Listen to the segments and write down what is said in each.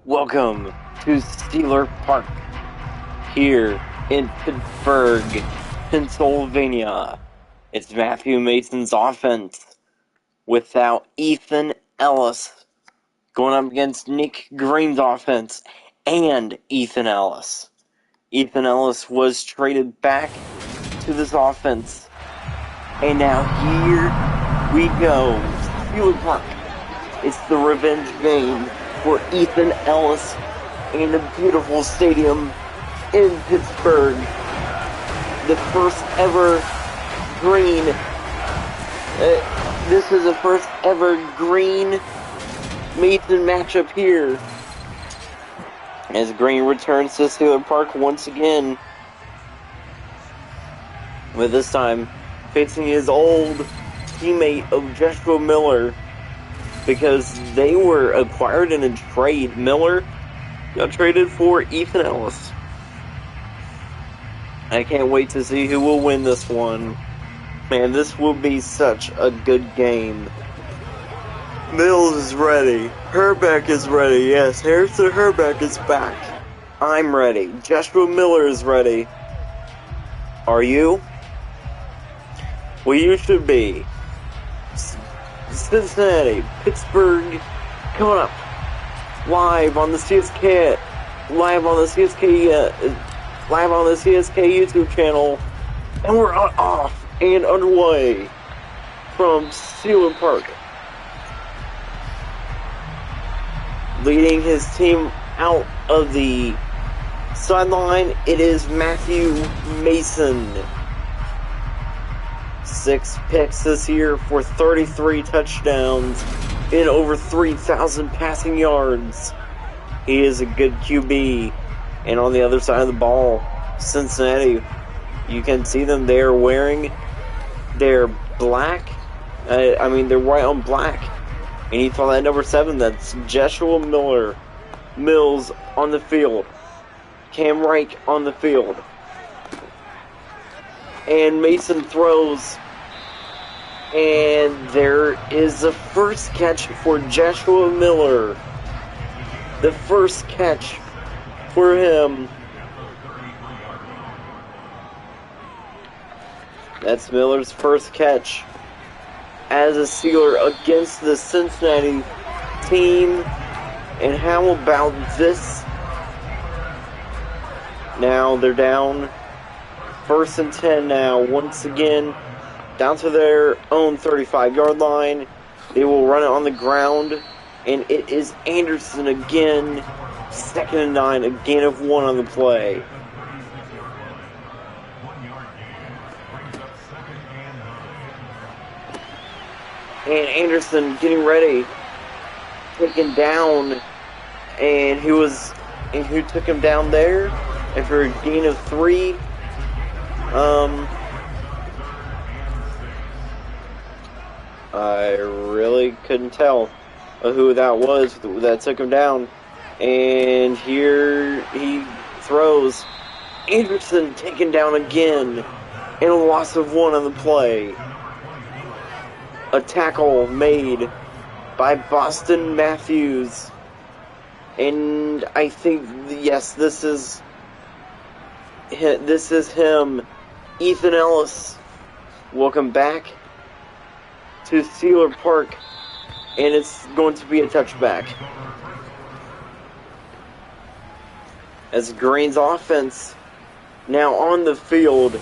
Welcome to Steeler Park here in Pittsburgh, Pennsylvania. It's Matthew Mason's offense without Ethan Ellis going up against Nick Green's offense and Ethan Ellis. Ethan Ellis was traded back to this offense, and now here we go. Steeler Park. It's the revenge game for Ethan Ellis in a beautiful stadium in Pittsburgh. The first ever green. This is the first ever Green Mason matchup here, as Green returns to Steeler Park once again, but this time facing his old teammate of Joshua Miller, because they were acquired in a trade. Miller got traded for Ethan Ellis. I can't wait to see who will win this one. Man, this will be such a good game. Mills is ready. Herbeck is ready. Yes, Harrison Herbeck is back. I'm ready. Joshua Miller is ready. Are you? Well, you should be. Cincinnati, Pittsburgh, coming up live on the CSK, live on the CSK YouTube channel, and we're off and underway from Steeler Park. Leading his team out of the sideline, it is Matthew Mason. 6 picks this year for 33 touchdowns and over 3,000 passing yards. He is a good QB. And on the other side of the ball, Cincinnati, you can see them. They're wearing their black. They're white on black. And you saw that number 7. That's Joshua Mills on the field. Cam Reich on the field. And Mason throws, and there is the first catch for Joshua Miller. The first catch for him. That's Miller's first catch as a Steeler against the Cincinnati team. And how about this? Now they're down. 1st and 10 now, once again, down to their own 35-yard line. They will run it on the ground, and it is Anderson again. 2nd and 9, a gain of 1 on the play. And Anderson getting ready, taken down, and who took him down there? And for a gain of 3. I really couldn't tell who that was that took him down. And here he throws. Anderson taken down again, and a loss of 1 on the play. A tackle made by Boston Matthews. And I think, yes, this is him. Ethan Ellis. Welcome back to Steeler Park, and it's going to be a touchback. As Green's offense now on the field,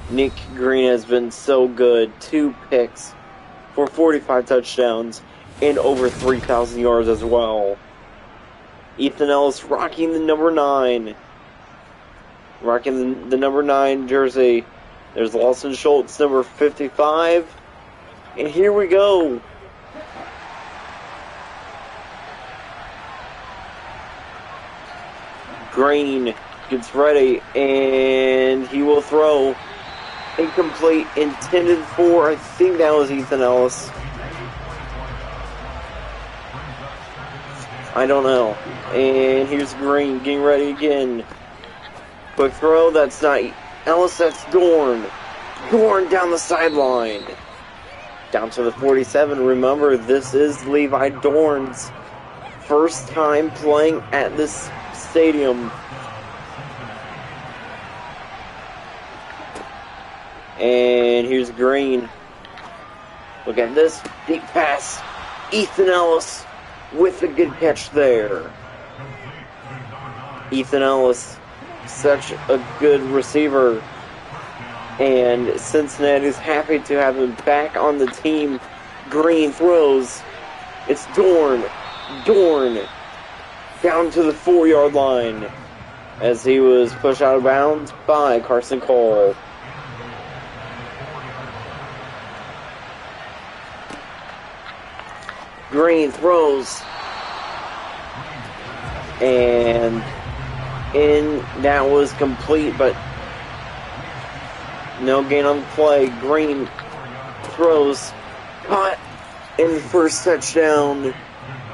Nick Green has been so good. 2 picks for 45 touchdowns and over 3,000 yards as well. Ethan Ellis rocking the number 9. Rocking the number 9 jersey. There's Lawson Schultz, number 55. And here we go. Green gets ready, and he will throw. Incomplete, intended for, I think that was Ethan Ellis. I don't know. And here's Green getting ready again. Quick throw, that's not Ellis, that's Dorn. Dorn down the sideline. Down to the 47. Remember, this is Levi Dorn's first time playing at this stadium. And here's Green. Look at this deep pass. Ethan Ellis with a good catch there. Ethan Ellis, such a good receiver. And Cincinnati's happy to have him back on the team. Green throws. It's Dorn. Dorn down to the 4-yard line as he was pushed out of bounds by Carson Cole. Green throws. And that was complete, but no gain on the play. Green throws. Caught. And the first touchdown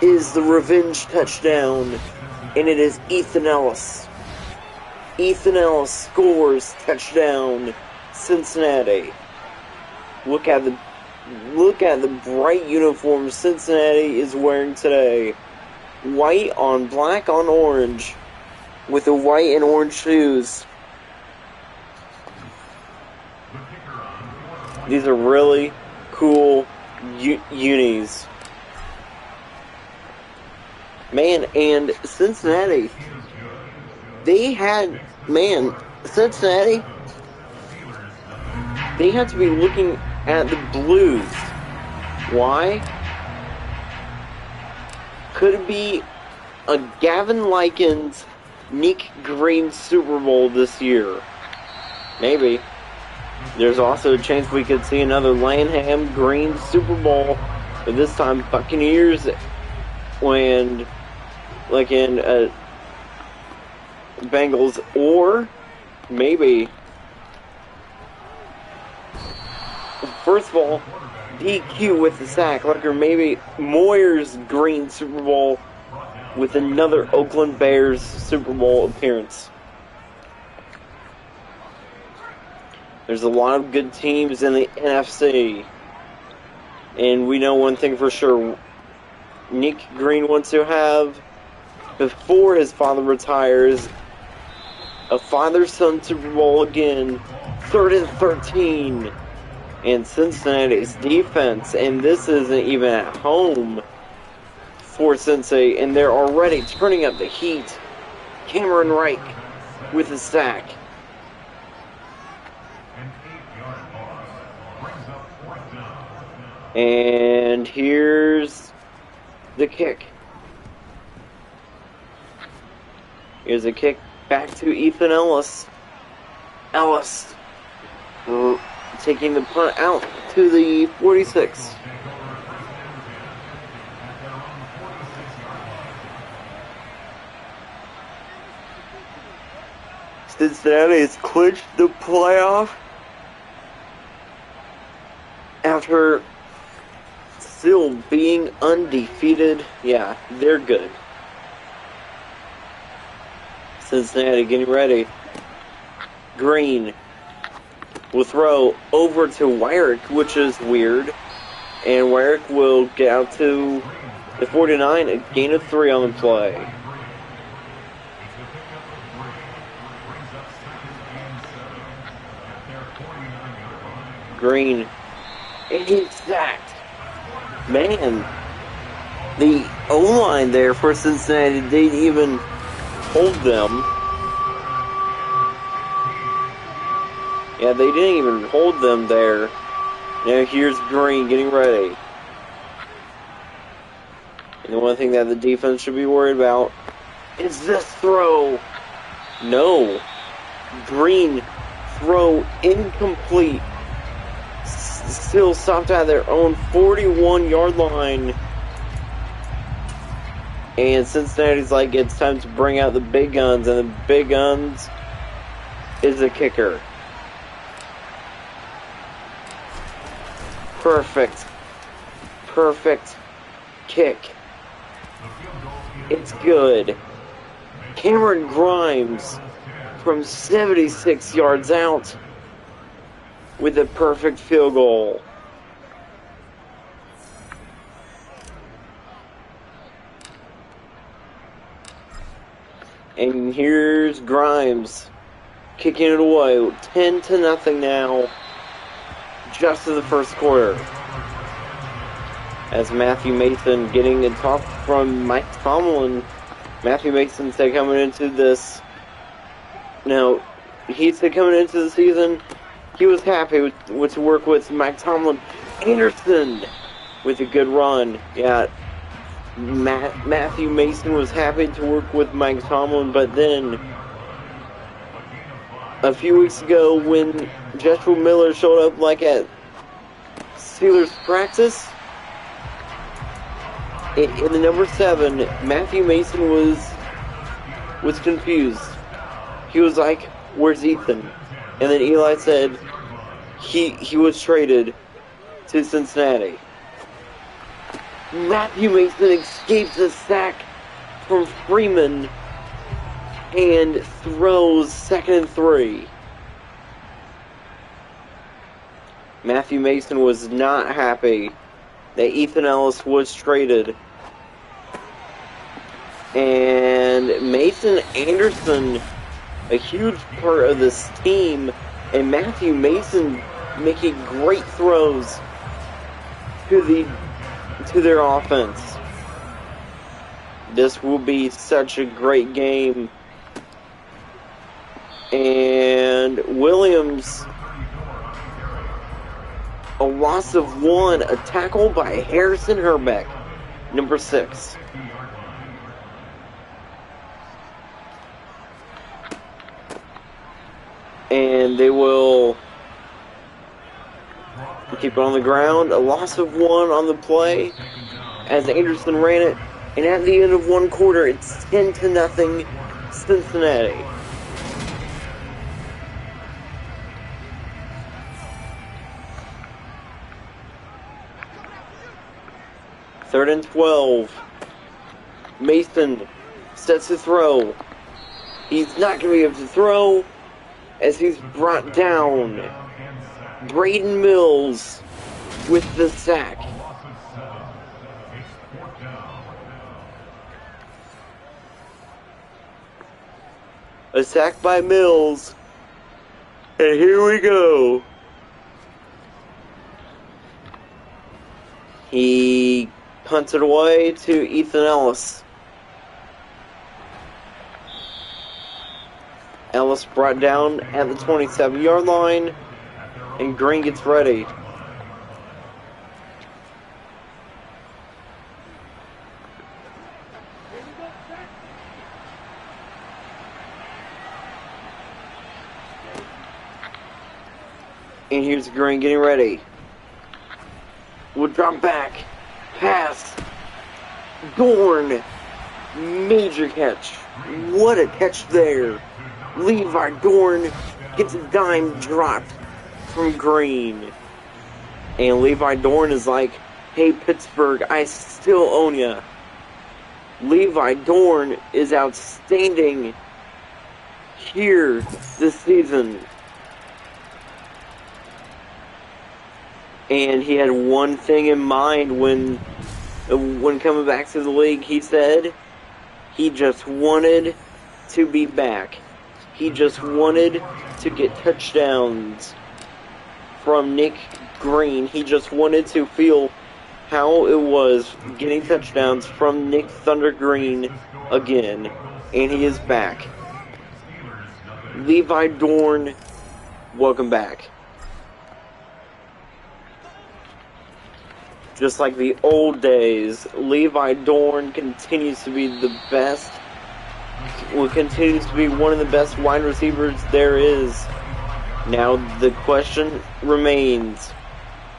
is the revenge touchdown. And it is Ethan Ellis. Ethan Ellis scores touchdown, Cincinnati. Look at the bright uniform Cincinnati is wearing today. White on black on orange with the white and orange shoes. These are really cool unis. Man, and Cincinnati, Cincinnati, they had to be looking at the Blues. Why? Could it be a Gavin Likens, Nick Green Super Bowl this year? Maybe. There's also a chance we could see another Lanham Green Super Bowl, but this time Buccaneers, when, like in Bengals, or maybe, first of all, DQ with the sack, like, or maybe Moyer's Green Super Bowl with another Oakland Bears Super Bowl appearance. There's a lot of good teams in the NFC. And we know one thing for sure. Nick Green wants to have, before his father retires, a father-son Super Bowl again. 3rd and 13. And Cincinnati's defense, and this isn't even at home for Cincy, and they're already turning up the heat. Cameron Reich with a sack. And here's the kick. Here's a kick back to Ethan Ellis. Ellis taking the punt out to the 46. Cincinnati has clinched the playoff after still being undefeated. Yeah, they're good. Cincinnati getting ready. Green will throw over to Wyrick, which is weird. And Wyrick will get out to the 49, a gain of 3 on the play. Green, and he's sacked. Man, the O-line there for Cincinnati didn't even hold them. Yeah, they didn't even hold them there. Now here's Green getting ready. And the one thing that the defense should be worried about is this throw. No. Green throw incomplete. Still stopped at their own 41-yard line. And Cincinnati's like, it's time to bring out the big guns. And the big guns is the kicker. Perfect kick. It's good. Cameron Grimes from 76 yards out with a perfect field goal. And here's Grimes kicking it away. 10-0 now. Just in the first quarter. As Matthew Mason getting a talk from Mike Tomlin. Matthew Mason said coming into this. Now, he said coming into the season, he was happy to work with Mike Tomlin. Anderson with a good run. Yeah, Matthew Mason was happy to work with Mike Tomlin, but then a few weeks ago when Joshua Miller showed up like at Steelers practice, in the number 7, Matthew Mason was confused. He was like, "Where's Ethan?" And then Eli said he was traded to Cincinnati. Matthew Mason escapes a sack from Freeman and throws 2nd and 3. Matthew Mason was not happy that Ethan Ellis was traded. And Mason Anderson, a huge part of this team, and Matthew Mason making great throws to their offense. This will be such a great game. And Williams, a loss of 1, a tackle by Harrison Herbeck, number 6. And they will keep it on the ground. A loss of 1 on the play as Anderson ran it. And at the end of 1 quarter, it's 10-0 Cincinnati. Third and 12. Mason sets to throw. He's not going to be able to throw as he's brought down. Braden Mills with the sack. A sack by Mills. And here we go. He punts it away to Ethan Ellis. Ellis brought down at the 27-yard line, and Green gets ready. And here's Green getting ready. We'll drop back. Pass. Dorn. Major catch. What a catch there. Levi Dorn gets a dime dropped from Green. And Levi Dorn is like, "Hey, Pittsburgh, I still own ya." Levi Dorn is outstanding here this season. And he had one thing in mind when coming back to the league. He said he just wanted to be back. He just wanted to get touchdowns from Nick Green. He just wanted to feel how it was getting touchdowns from Nick Thunder Green again. And he is back. Levi Dorn, welcome back. Just like the old days, Levi Dorn continues to be the best. Continues to be one of the best wide receivers there is. Now the question remains,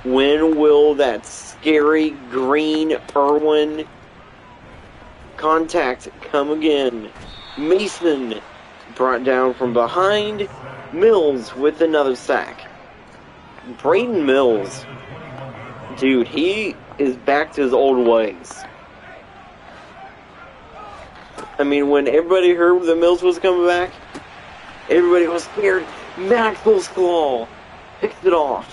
when will that scary Green Irwin contact come again? Mason brought down from behind. Mills with another sack. Braden Mills, dude, he is back to his old ways. I mean, when everybody heard that Mills was coming back, everybody was scared. Maxwell's claw picks it off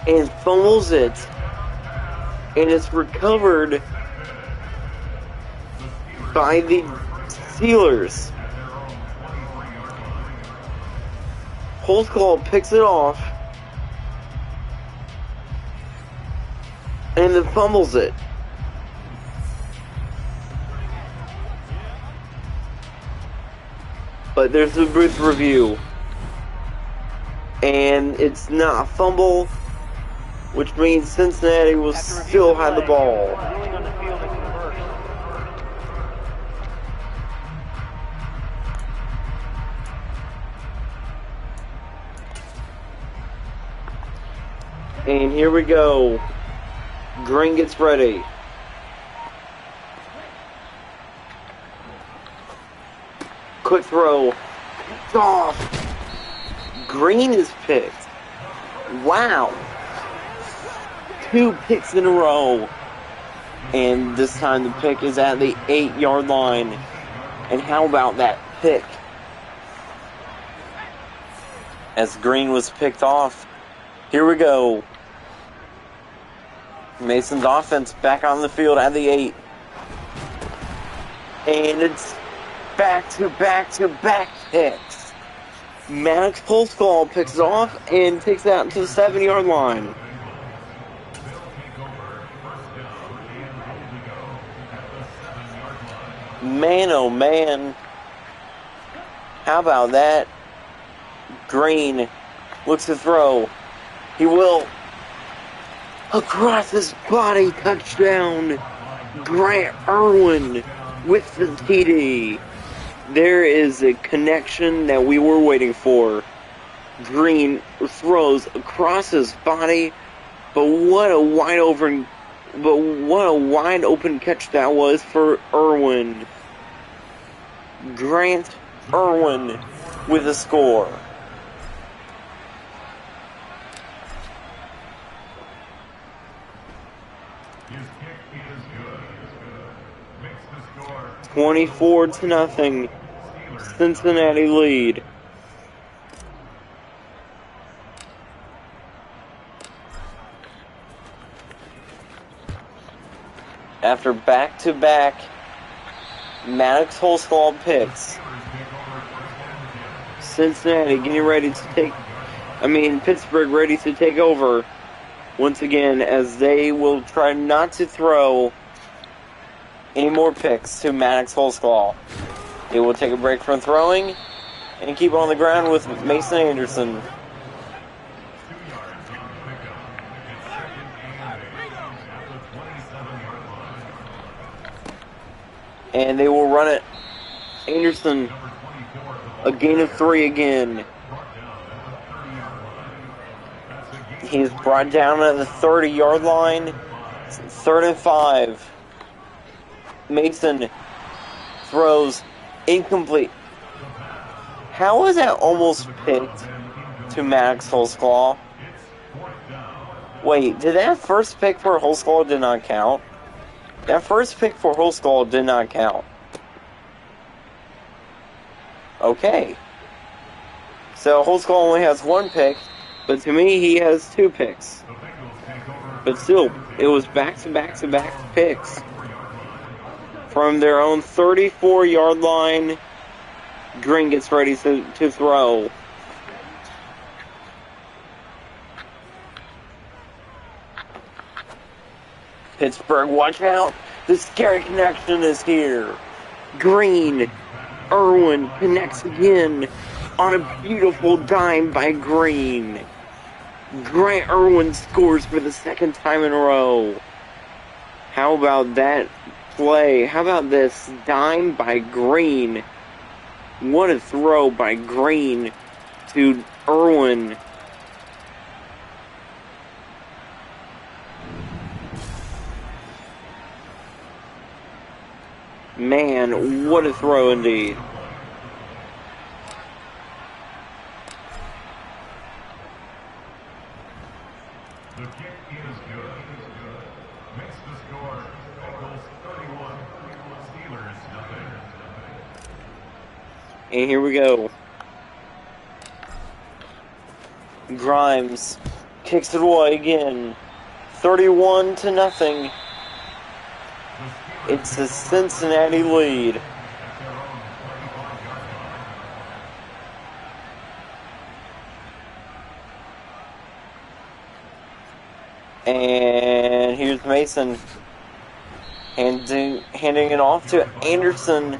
and fumbles it, and it's recovered by the Steelers. Holtzclaw picks it off and then fumbles it. But there's a booth review, and it's not a fumble, which means Cincinnati will still have the ball. And here we go. Green gets ready. Quick throw. Picked off. Green is picked. Wow. 2 picks in a row. And this time the pick is at the 8-yard line. And how about that pick? As Green was picked off. Here we go. Mason's offense back on the field at the 8. And it's back-to-back picks. Maddox Holtzclaw picks it off and takes it out to the 7-yard line. Man, oh man. How about that? Green looks to throw. He will. Across his body, touchdown. Grant Irwin with the TD. There is a connection that we were waiting for. Green throws across his body, but what a wide open catch that was for Irwin. Grant Irwin with a score. His kick is good. Makes the score 24-0. Cincinnati lead. After back-to-back Maddox Holtzclaw picks, Cincinnati getting ready to Pittsburgh ready to take over once again, as they will try not to throw any more picks to Maddox Holtzclaw. They will take a break from throwing and keep on the ground with Mason Anderson. And they will run it. Anderson, a gain of 3 again. He's brought down at the 30-yard line. 3rd and 5. Mason throws incomplete. How was that almost picked to Maddox Holtzclaw? Wait, did that first pick for Holtzclaw did not count? That first pick for Holtzclaw did not count. Okay. So Holtzclaw only has 1 pick, but to me he has 2 picks. But still, it was back-to-back picks. From their own 34-yard line, Green gets ready to throw. Pittsburgh, watch out. The scary connection is here. Green. Irwin connects again on a beautiful dime by Green. Grant Irwin scores for the 2nd time in a row. How about that play? How about this dime by Green? What a throw by Green to Irwin. Man, what a throw indeed. The kick is good. Makes the score Bengals 31, Steelers nothing. And here we go. Grimes kicks it away again. 31-0. The Steelers It's a Cincinnati lead. And here's Mason handing it off to Anderson.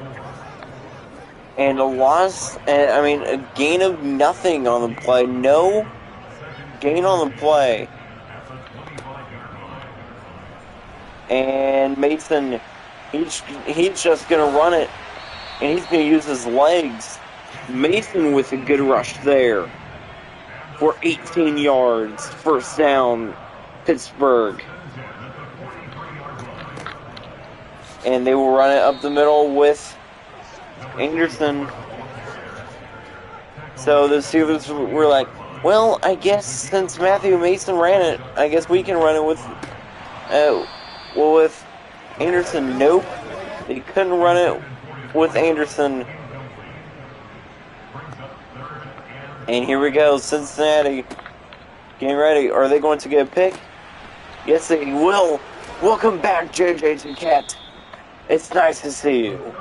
And a gain of nothing on the play. No gain on the play. And Mason, he's just going to run it. And he's going to use his legs. Mason with a good rush there for 18 yards. First down, Pittsburgh. And they will run it up the middle with Anderson. So the Steelers were like, well, I guess since Matthew Mason ran it, I guess we can run it with Anderson. Nope. They couldn't run it with Anderson. And here we go, Cincinnati getting ready. Are they going to get a pick? Yes, they will. Welcome back, J.J. Duquette. It's nice to see you.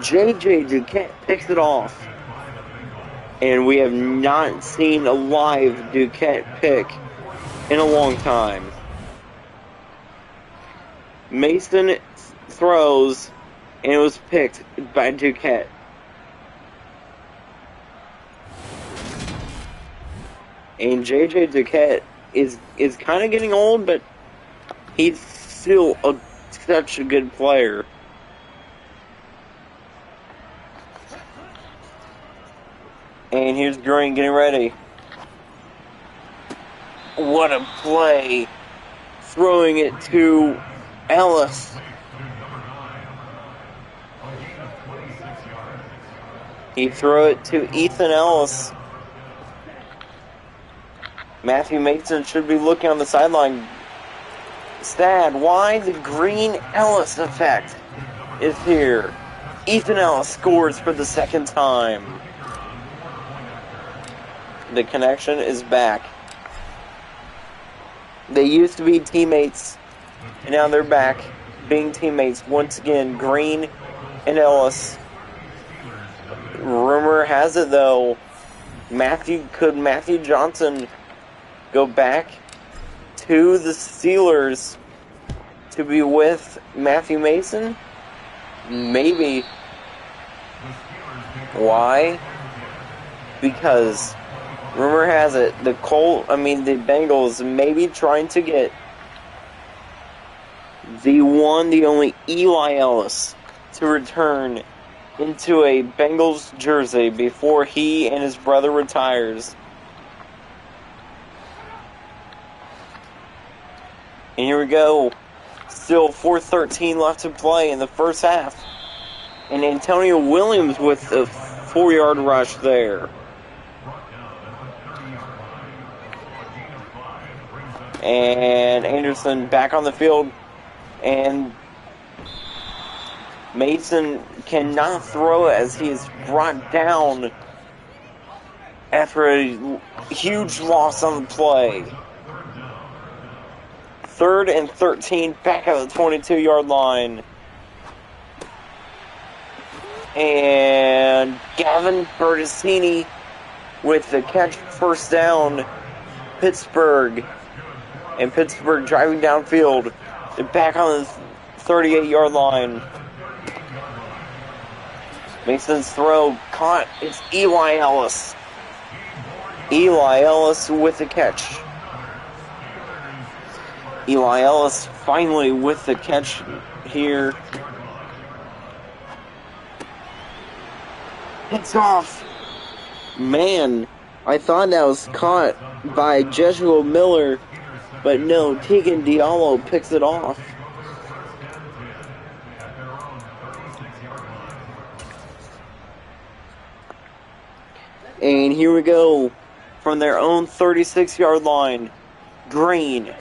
J.J. Duquette picks it off. And we have not seen a live Duquette pick in a long time. Mason throws, and it was picked by Duquette. And J.J. Duquette is kind of getting old, but he's still such a good player. And here's Green getting ready. What a play. Throwing it to Ellis. He threw it to Ethan Ellis. Matthew Mason should be looking on the sideline. Sad. Why? The Green Ellis effect is here. Ethan Ellis scores for the second time. The connection is back. They used to be teammates, and now they're back being teammates once again. Green and Ellis. Rumor has it, though, could Matthew Johnson go back to the Steelers to be with Matthew Mason? Maybe. Why? Because rumor has it the Bengals may be trying to get the only Eli Ellis to return into a Bengals jersey before he and his brother retires. And here we go. Still 4:13 left to play in the first half. And Antonio Williams with a 4-yard rush there. And Anderson back on the field. And Mason cannot throw as he is brought down after a huge loss on the play. 3rd and 13, back at the 22-yard line. And Gavin Bertesini with the catch, first down, Pittsburgh. And Pittsburgh driving downfield. They're back on the 38-yard line. Mason's throw caught. It's Eli Ellis. Eli Ellis with the catch. Eli Ellis finally with the catch here. It's off. Man, I thought that was caught by Joshua Miller, but no, Tegan Diallo picks it off. And here we go from their own 36-yard line. Green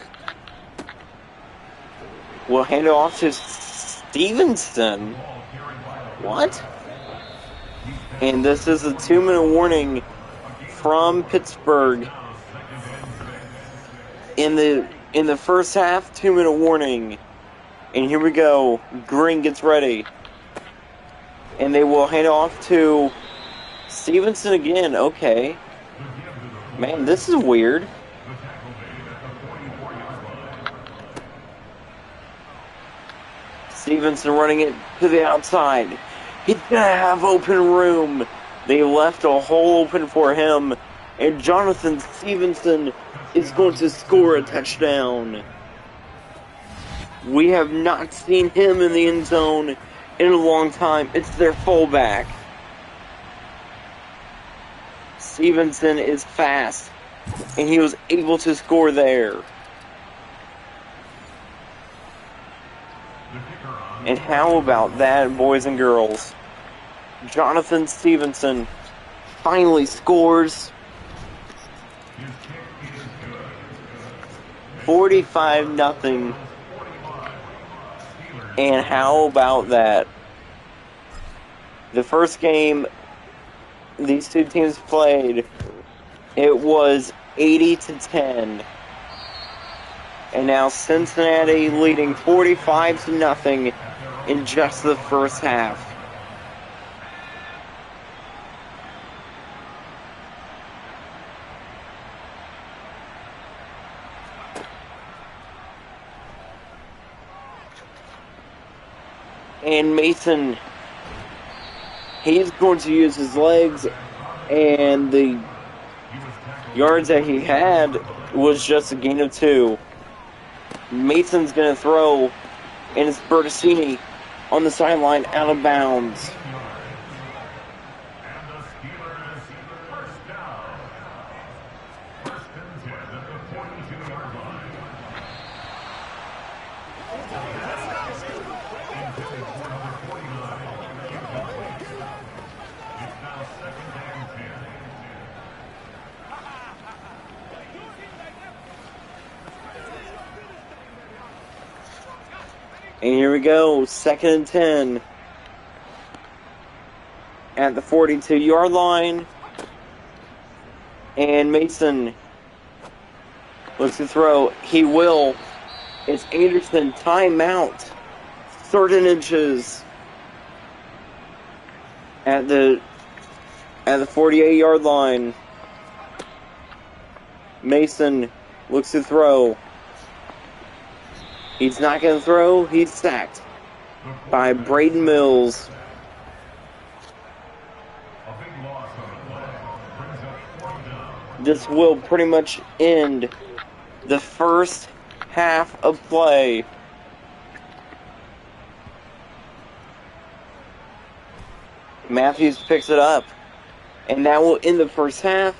will hand it off to Stevenson. What? And this is a 2-minute warning from Pittsburgh. In the first half, 2-minute warning. And here we go. Green gets ready. And they will hand off to Stevenson again. Okay. Man, this is weird. Stevenson running it to the outside. He's going to have open room. They left a hole open for him. And Jonathan Stevenson is going to score a touchdown. We have not seen him in the end zone in a long time. It's their fullback. Stevenson is fast, and he was able to score there. And how about that, boys and girls? Jonathan Stevenson finally scores. 45-0. And how about that? The first game these two teams played, it was 80-10. And now Cincinnati leading 45-0 in just the first half. And Mason, he's going to use his legs, and the yards that he had was just a gain of 2. Mason's going to throw, and it's Bertassini on the sideline, out of bounds. And here we go, 2nd and 10 at the 42-yard line. And Mason looks to throw. He will. It's Anderson, timeout. 3rd and inches at the 48-yard line. Mason looks to throw. He's not going to throw. He's sacked by Braden Mills. This will pretty much end the first half of play. Matthews picks it up. And that will end the first half.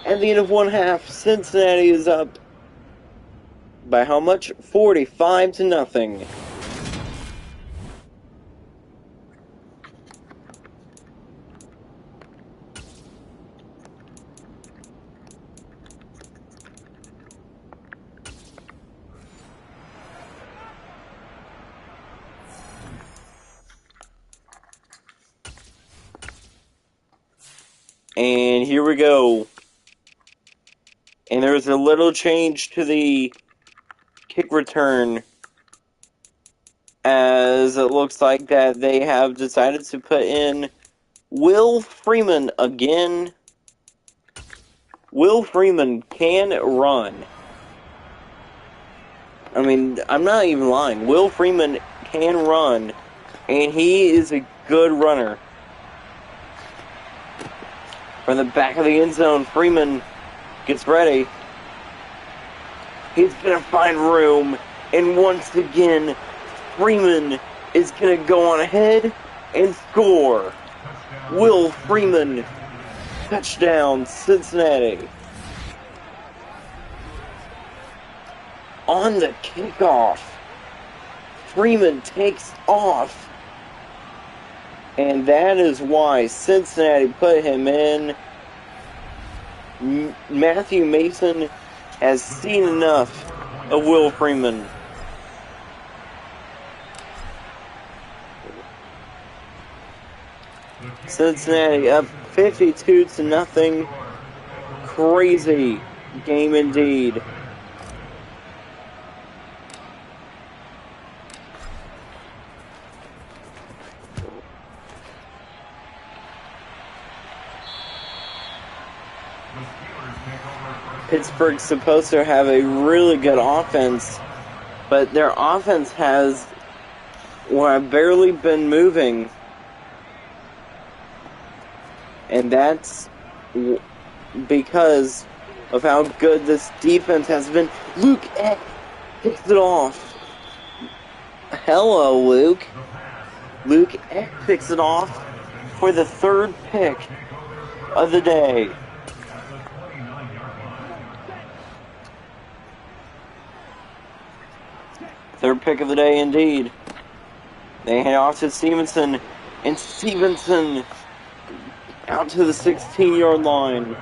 At the end of one half, Cincinnati is up. By how much? 45-0. And here we go. And there's a little change to the kick return, as it looks like that they have decided to put in Will Freeman again. Will Freeman can run. I mean, I'm not even lying. Will Freeman can run, and he is a good runner. From the back of the end zone, Freeman gets ready. He's going to find room, and once again, Freeman is going to go on ahead and score. Will Freeman, touchdown, Cincinnati. On the kickoff, Freeman takes off, and that is why Cincinnati put him in. Matthew Mason has seen enough of Will Freeman. Cincinnati up 52-0. Crazy game indeed. Pittsburgh's supposed to have a really good offense, but their offense has barely been moving. And that's because of how good this defense has been. Luke Eck picks it off. Hello, Luke. Luke Eck picks it off for the third pick of the day. Third pick of the day, indeed. They hand off to Stevenson, and Stevenson out to the 16-yard line.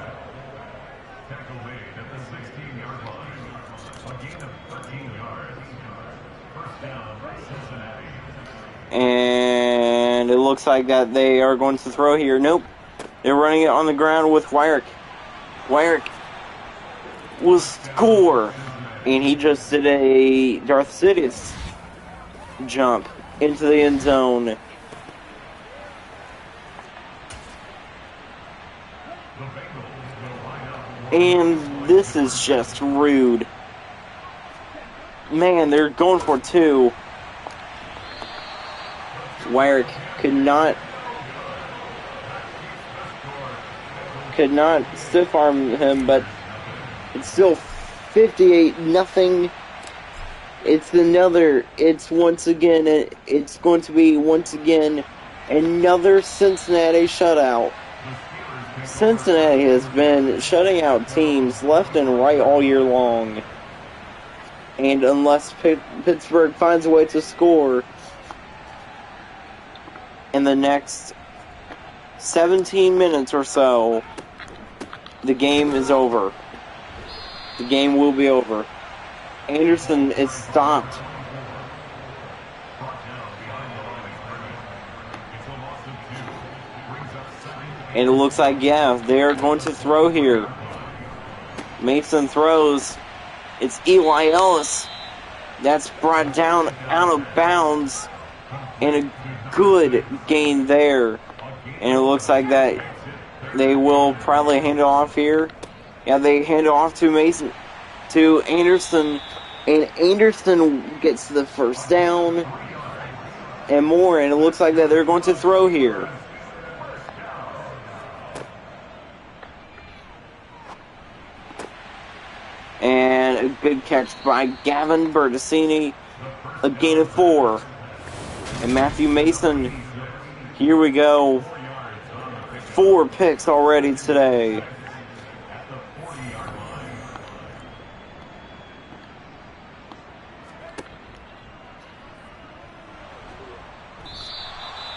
And it looks like that they are going to throw here. Nope. They're running it on the ground with Wyrick. Wyrick will score. And he just did a Darth Sidious jump into the end zone. And this is just rude. Man, they're going for two. Wyrick could not stiff arm him, but it's still 58-0. It's going to be once again another Cincinnati shutout. Cincinnati has been shutting out teams left and right all year long. And unless Pittsburgh finds a way to score in the next 17 minutes or so, the game is over. The game will be over. Anderson is stopped. And it looks like, yeah, they're going to throw here. Mason throws. It's Eli Ellis. That's brought down out of bounds. And a good gain there. And it looks like that they will probably hand it off here. Yeah, they hand it off to Mason, to Anderson. And Anderson gets the first down and more. And it looks like that they're going to throw here. And a good catch by Gavin Bertassini. A gain of 4. And Matthew Mason, here we go. 4 picks already today.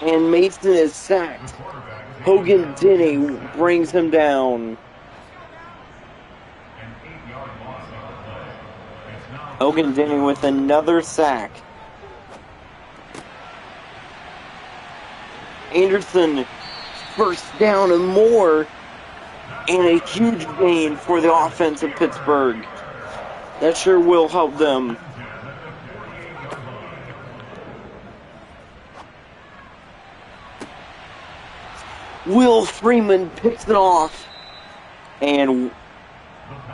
And Mason is sacked. Hogan Denny brings him down. Hogan Denny with another sack. Anderson, first down and more. And a huge gain for the offense of Pittsburgh. That sure will help them. Will Freeman picks it off. And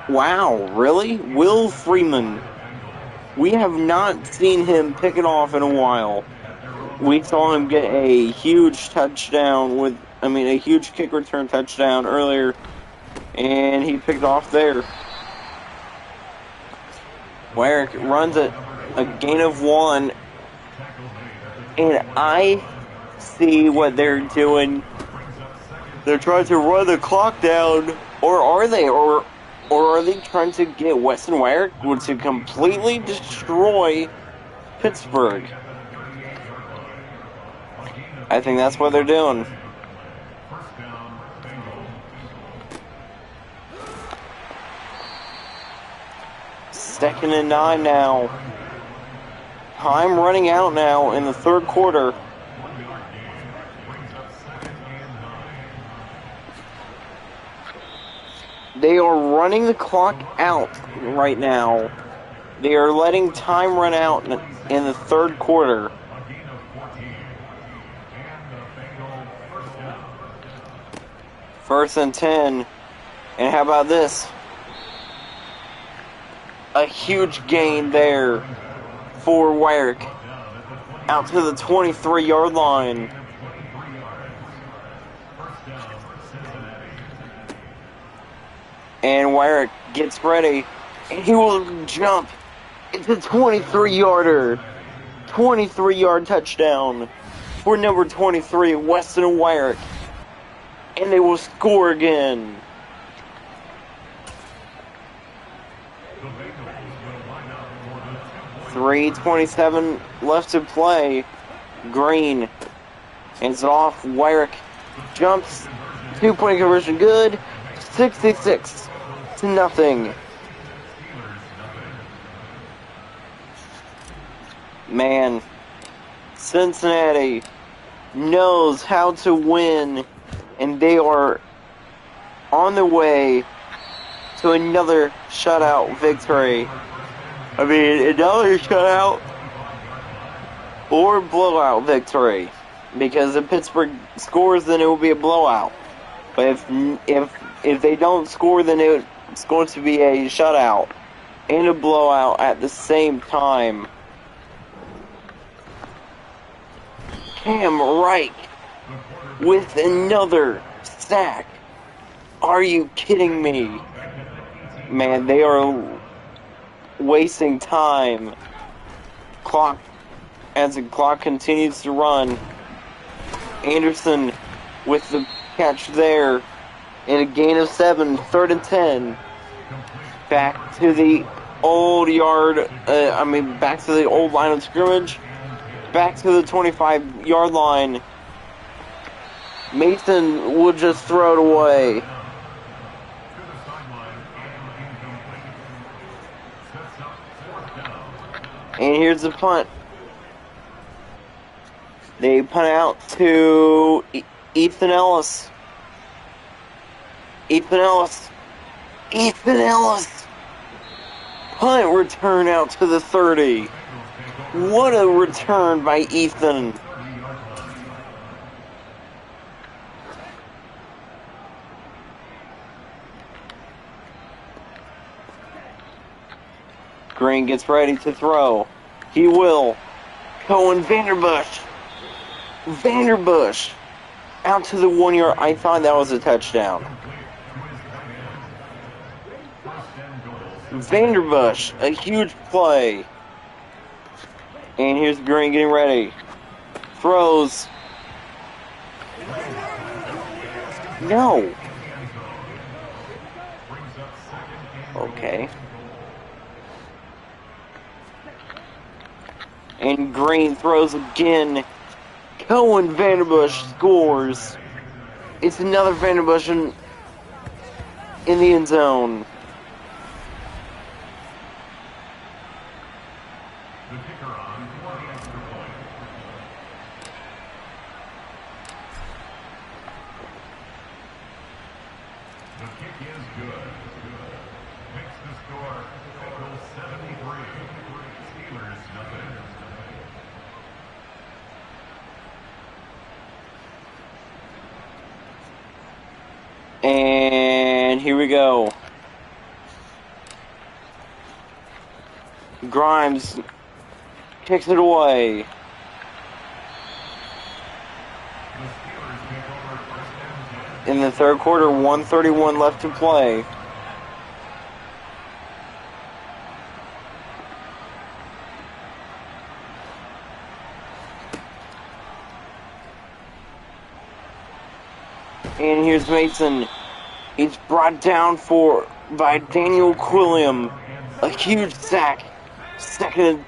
wow, really? Will Freeman. We have not seen him pick it off in a while. We saw him get a huge touchdown a huge kick return touchdown earlier, and he picked off there. Wyrick runs it, a gain of 1, and I see what they're doing. They're trying to run the clock down, or are they? Or are they trying to get Weston Wyrick to completely destroy Pittsburgh? I think that's what they're doing. Second and 9 now. Time running out now in the third quarter. They are running the clock out right now. They are letting time run out in the third quarter. First and 10. And how about this? A huge gain there for Wyrick. Out to the 23-yard line. And Wyrick gets ready. And he will jump. It's a 23-yarder. 23-yard touchdown for number 23, Weston Wyrick. And they will score again. .327 left to play. Green hands it off. Wyrick jumps. 2-point conversion good. 66-0. Man, Cincinnati knows how to win, and they are on their way to another shutout victory. I mean, another shutout or blowout victory. Because if Pittsburgh scores, then it will be a blowout. But if they don't score, then it's going to be a shutout and a blowout at the same time. Cam Reich with another sack. Are you kidding me? Man, they are wasting time. As the clock continues to run. Anderson with the catch there. And a gain of 7, 3rd and 10. Back to the old back to the old line of scrimmage. Back to the 25-yard line. Mason will just throw it away. And here's the punt. They punt out to Ethan Ellis. Ethan Ellis. Punt return out to the 30. What a return by Ethan. Green gets ready to throw. He will. Cohen Vanderbush out to the 1 yard. I thought that was a touchdown. Vanderbush, a huge play. And here's Green getting ready. Throws. No. Okay. And Green throws again. Cohen Vanderbush scores. It's another Vanderbush in the end zone. And here we go. Grimes kicks it away. In the third quarter, 1:31 left to play. And here's Mason. He's brought down by Daniel Quilliam. A huge sack. Second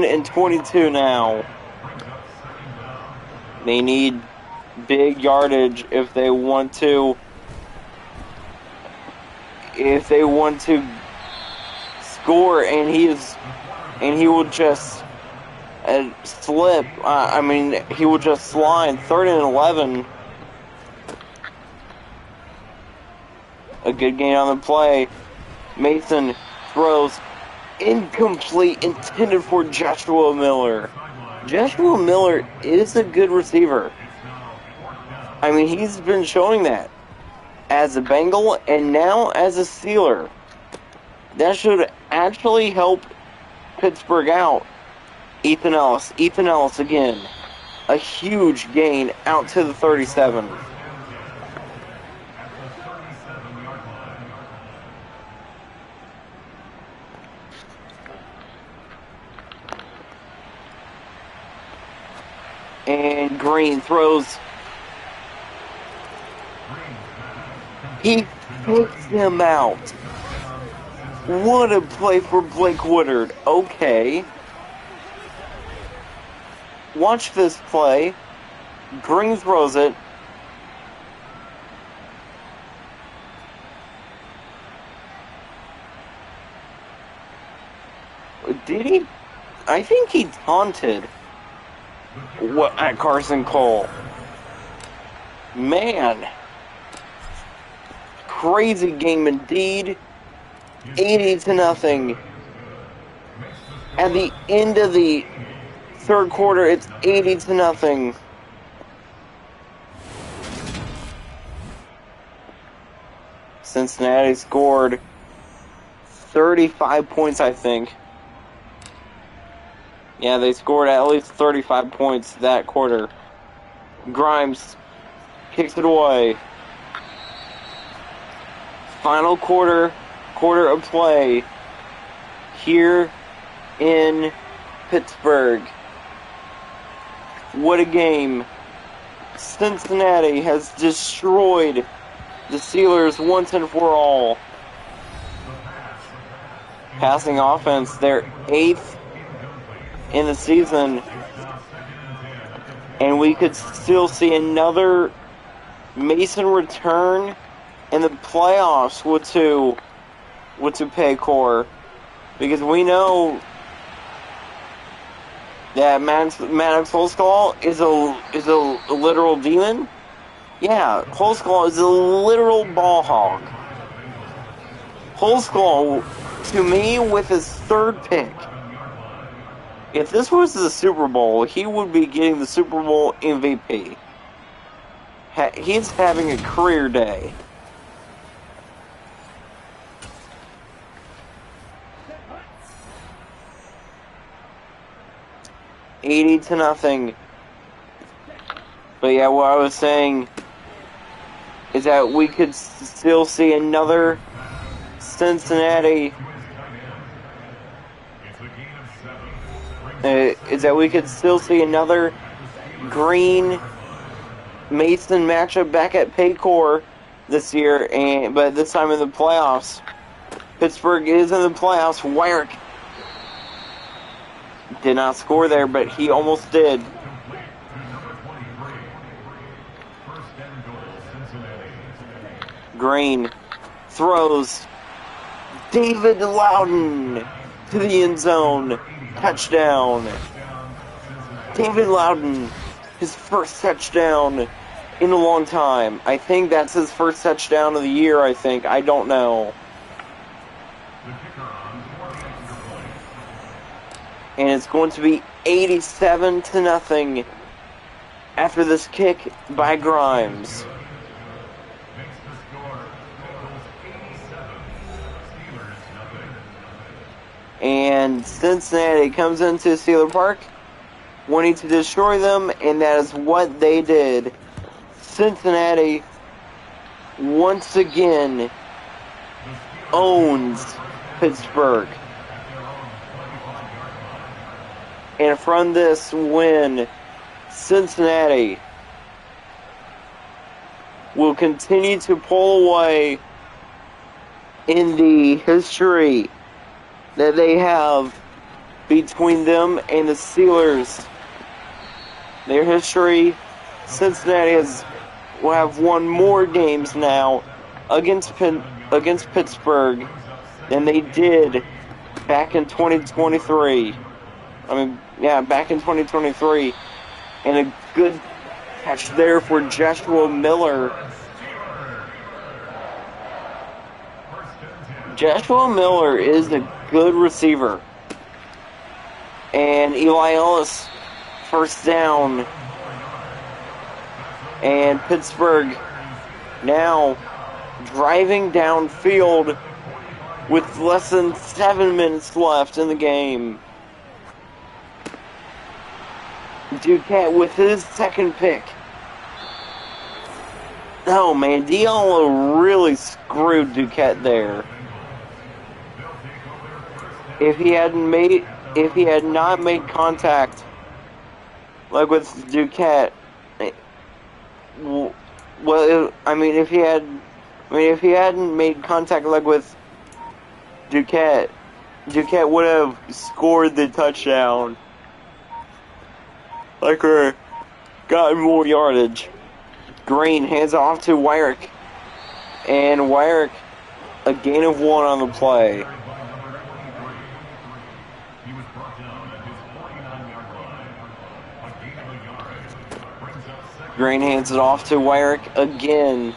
and 22 now. They need big yardage if they want to score, and he will just slip. He will just slide. 3rd and 11. A good gain on the play. Mason throws incomplete, intended for Joshua Miller. Joshua Miller is a good receiver. He's been showing that as a Bengal and now as a Steeler. That should actually help Pittsburgh out. Ethan Ellis again. A huge gain out to the 37. And Green throws. He fakes him out. What a play for Blake Woodard. Okay. Watch this play. Green throws it. Did he? I think he taunted at Carson Cole. Man. Crazy game indeed. 80-0. At the end of the third quarter, it's 80-0. Cincinnati scored 35 points, I think. Yeah, they scored at least 35 points that quarter. Grimes kicks it away. Final quarter of play here in Pittsburgh. What a game. Cincinnati has destroyed the Steelers once and for all. Passing offense, they're 8th in the season, and we could still see another Mason return in the playoffs to Paycor, because we know that Maddox Holskull is a literal demon. Yeah, Holskull is a literal ball hog. Holskull, to me, with his third pick, if this was the Super Bowl, he would be getting the Super Bowl MVP. He's having a career day. $80-0. But yeah, what I was saying is that we could still see another Cincinnati. Is that we could still see another Green Mason matchup back at Paycor this year, but this time in the playoffs. Pittsburgh is in the playoffs. Wyrick did not score there, but he almost did. Green throws. David Loudon to the end zone. Touchdown. David Loudon, his first touchdown in a long time. I think that's his first touchdown of the year, I think. I don't know. And it's going to be 87-0 after this kick by Grimes. And Cincinnati comes into Steeler Park wanting to destroy them, and that is what they did. Cincinnati once again owns Pittsburgh. And from this win, Cincinnati will continue to pull away in the history that they have between them and the Steelers. Their history, Cincinnati will have won more games now against Pittsburgh than they did back in 2023. Back in 2023. And a good catch there for Joshua Miller. Joshua Miller is a good receiver. And Eli Ellis, first down. And Pittsburgh now driving downfield with less than 7 minutes left in the game. Duquette with his second pick. Oh man, Diallo really screwed Duquette there. If he had not made contact, like with Duquette, well, if he hadn't made contact like with Duquette would have scored the touchdown, like or gotten more yardage. Green hands off to Wyrick, and Wyrick a gain of 1 on the play. Green hands it off to Wyrick again,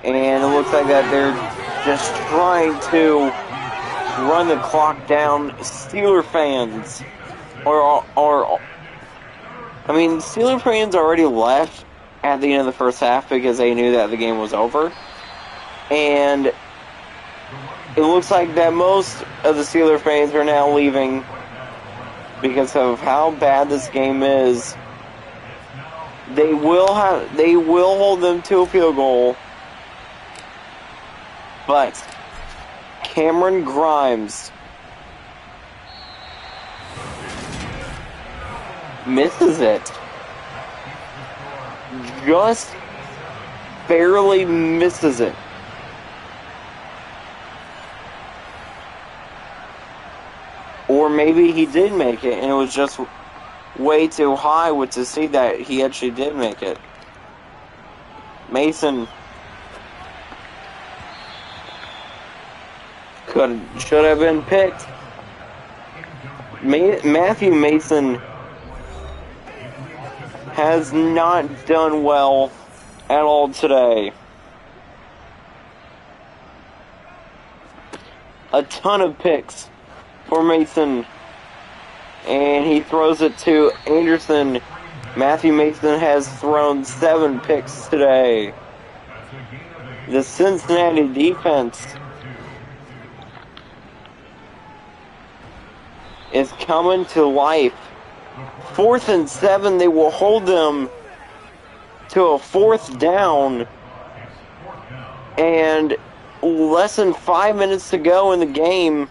and it looks like that they're just trying to run the clock down. Steeler fans, Steeler fans already left at the end of the first half because they knew that the game was over, and it looks like that most of the Steeler fans are now leaving because of how bad this game is. They will hold them to a field goal, but Cameron Grimes misses it. Just barely misses it. Or maybe he did make it and it was just way too high to see that he actually did make it. Mason should have been picked. Matthew Mason has not done well at all today. A ton of picks for Mason, and he throws it to Anderson. Matthew Mason has thrown 7 picks today. The Cincinnati defense is coming to life. 4th and 7, they will hold them to a 4th down, and less than 5 minutes to go in the game.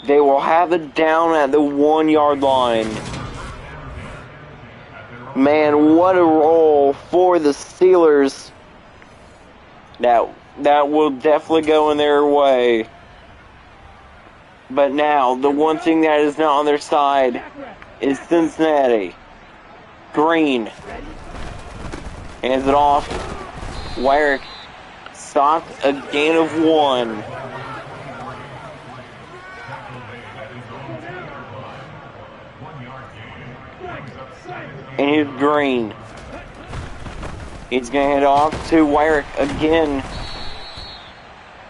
They will have it down at the 1-yard line. Man, what a roll for the Steelers. That will definitely go in their way. But now, the one thing that is not on their side is Cincinnati. Green hands it off. Wyrick stopped, a gain of 1. And here's Green. He's going to head off to Wyrick again.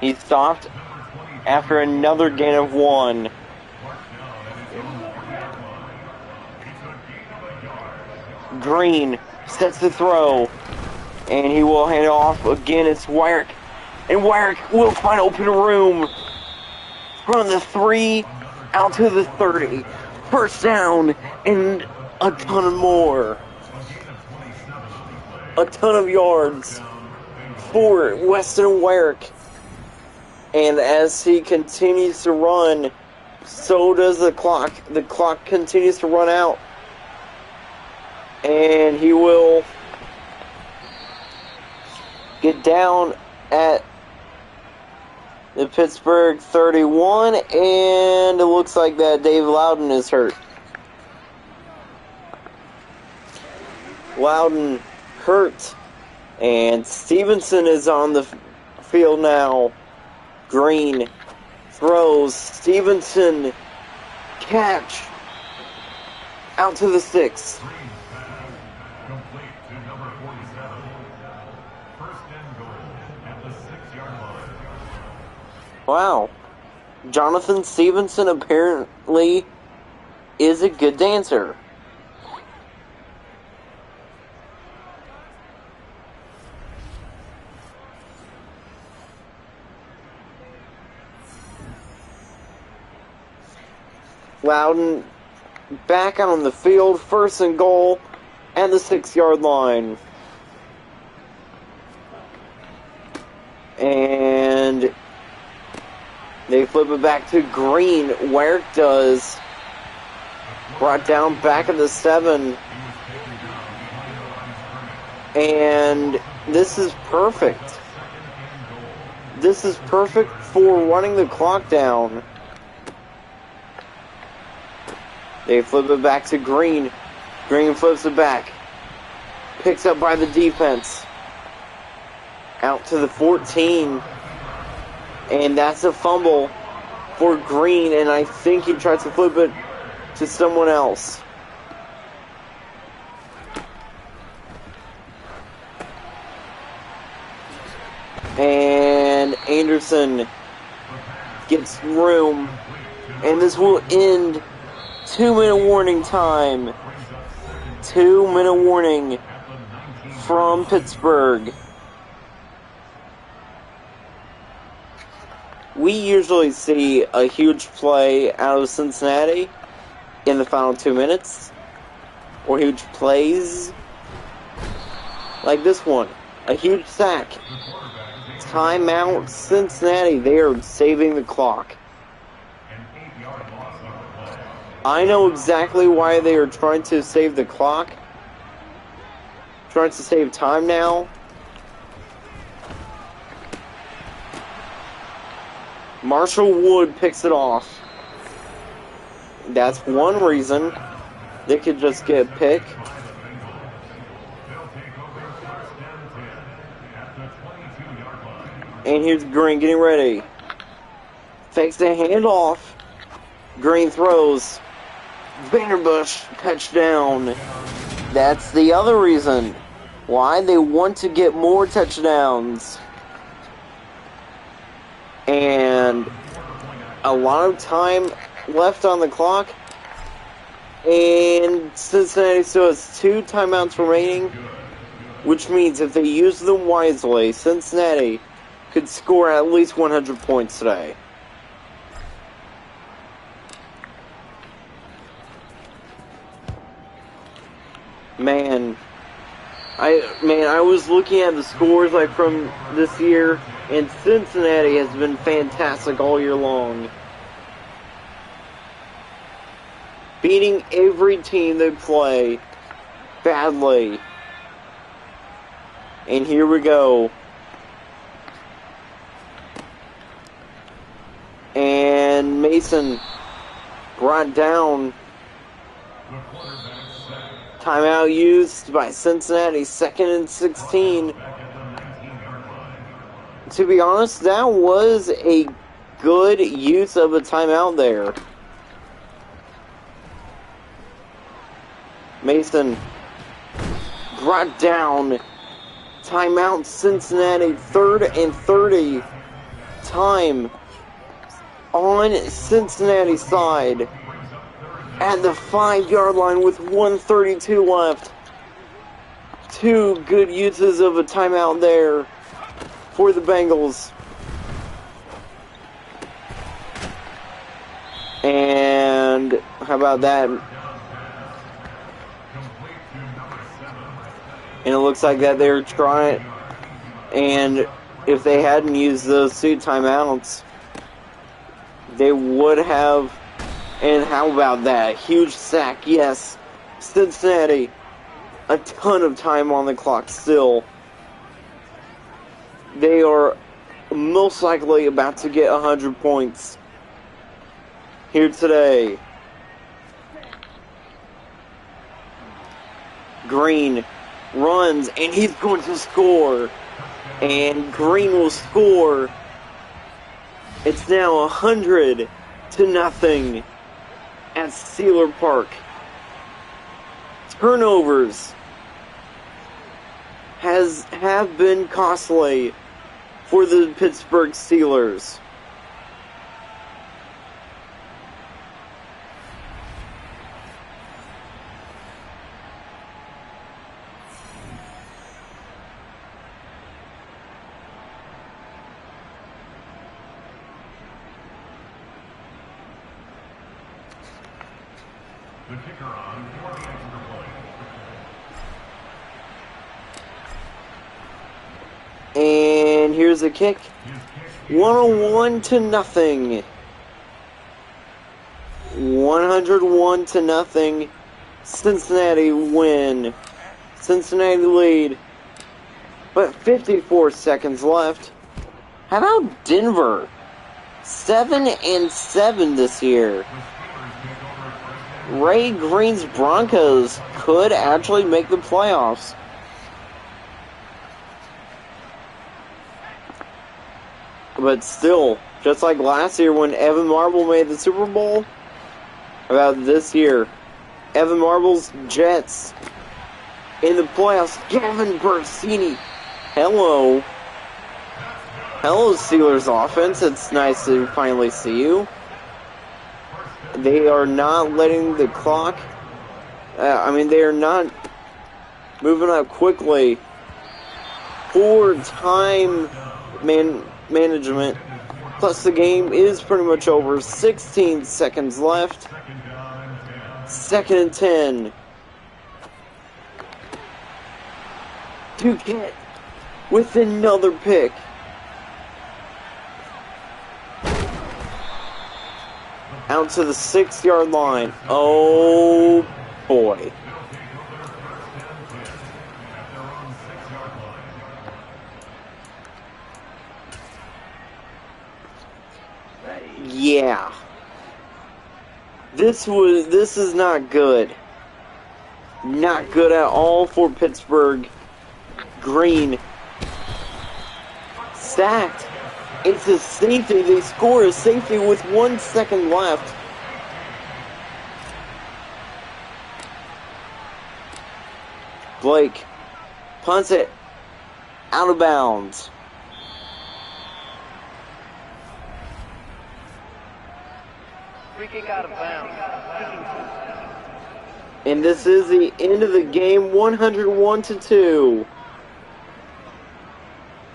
He stopped after another gain of 1. Green sets the throw. And he will hand it off again. It's Wyrick. And Wyrick will find open room from the 3 out to the 30. First down and a ton more. A ton of yards for Weston Wyrick. And as he continues to run, so does the clock. The clock continues to run out. And he will get down at the Pittsburgh 31. And it looks like that Dave Loudon is hurt. Loudon hurt, and Stevenson is on the field now. Green throws. Stevenson catch out to the 6. Complete to number 47. First and goal at the 6-yard line. Wow. Jonathan Stevenson apparently is a good dancer. Loudon back on the field, 1st and goal at the 6-yard line. And they flip it back to Green. Where does brought down back at the 7. And this is perfect. This is perfect for running the clock down. They flip it back to Green. Green flips it back. Picks up by the defense. Out to the 14. And that's a fumble for Green. And I think he tries to flip it to someone else. And Anderson gets room. And this will end 2-minute warning time. 2-minute warning from Pittsburgh. We usually see a huge play out of Cincinnati in the final 2 minutes. Or huge plays like this one. A huge sack. Timeout Cincinnati. They are saving the clock. I know exactly why they are trying to save the clock. Trying to save time now. Marshall Wood picks it off. That's one reason. They could just get a pick. And here's Green getting ready. Fakes the handoff. Green throws. Vanderbush touchdown. That's the other reason why they want to get more touchdowns. And a lot of time left on the clock. And Cincinnati still has 2 timeouts remaining. Which means if they use them wisely, Cincinnati could score at least 100 points today. Man, I was looking at the scores like from this year, and Cincinnati has been fantastic all year long. Beating every team they play badly. And here we go. And Mason brought down. Timeout used by Cincinnati, 2nd and 16. To be honest, that was a good use of a timeout there. Mason brought down. Timeout Cincinnati, 3rd and 30. Time on Cincinnati's side. At the 5-yard line with 1:32 left. 2 good uses of a timeout there for the Bengals. And how about that? And it looks like that they're trying. And if they hadn't used those 2 timeouts, they would have. And how about that? Huge sack, yes. Cincinnati, a ton of time on the clock still. They are most likely about to get 100 points here today. Green runs, and he's going to score. And Green will score. It's now 100-0 at Steeler Park. Turnovers have been costly for the Pittsburgh Steelers. The kicker on for the extra point. And here's the kick. 101-0. 101-0. Cincinnati win. Cincinnati lead. But 54 seconds left. How about Denver? 7-7 this year. Ray Green's Broncos could actually make the playoffs. But still, just like last year when Evan Marble made the Super Bowl, about this year, Evan Marble's Jets in the playoffs. Gavin Bersini. Hello. Hello, Steelers offense. It's nice to finally see you. They are not letting the clock... they are not moving up quickly. Poor time management. Plus, the game is pretty much over. 16 seconds left. 2nd and 10. Duquette with another pick. Out to the 6-yard line. Oh boy. Yeah. This is not good. Not good at all for Pittsburgh. Green. Sacked. It's a safety. They score a safety with 1 second left. Blake punts it out of bounds. Free kick out of bounds. And this is the end of the game, 101-2.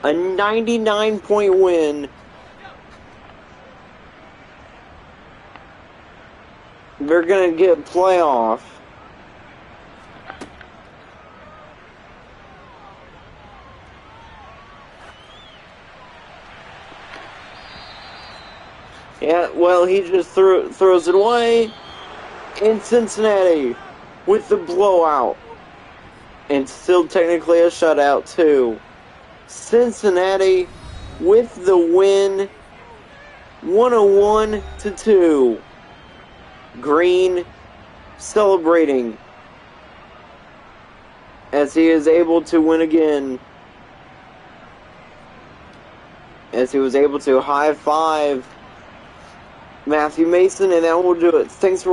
A 99-point win. They're going to get playoff. Yeah, well, he just throws it away. And Cincinnati with the blowout. And still technically a shutout, too. Cincinnati with the win, 101-2. Green celebrating as he is able to win again. As he was able to high-five Matthew Mason, and that will do it. Thanks for